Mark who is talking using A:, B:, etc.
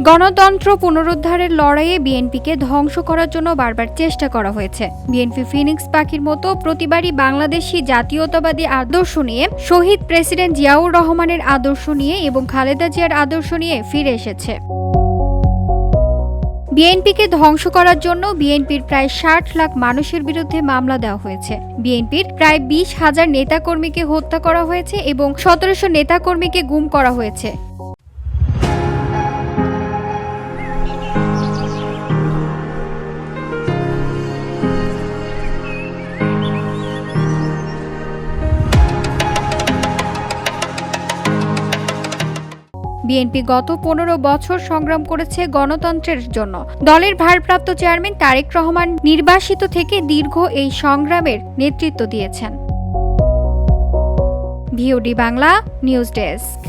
A: গণতন্ত্র পুনরুদ্ধারের লড়াইয়ে বিএনপিকে ধ্বংস করার জন্য বারবার চেষ্টা করা হয়েছে। বিএনপি ফিনিক্স পাখির মতো প্রতিবারই বাংলাদেশি জাতীয়তাবাদী আদর্শ নিয়ে, শহীদ প্রেসিডেন্ট জিয়াউর রহমানের আদর্শ নিয়ে এবং খালেদা জিয়ার আদর্শ নিয়ে ফিরে এসেছে। বিএনপিকে ধ্বংস করার জন্য বিএনপির প্রায় ৬০ লাখ মানুষের বিরুদ্ধে মামলা দেওয়া হয়েছে। বিএনপির প্রায় ২০,০০০ নেতাকর্মীকে হত্যা করা হয়েছে এবং ১৭০০ নেতাকর্মীকে গুম করা হয়েছে। বিএনপি গত ১৫ বছর সংগ্রাম করেছে গণতন্ত্রের জন্য। দলের ভারপ্রাপ্ত চেয়ারম্যান তারেক রহমান নির্বাসিত থেকে দীর্ঘ এই সংগ্রামের নেতৃত্ব দিয়েছেন। VOD Bangla news desk.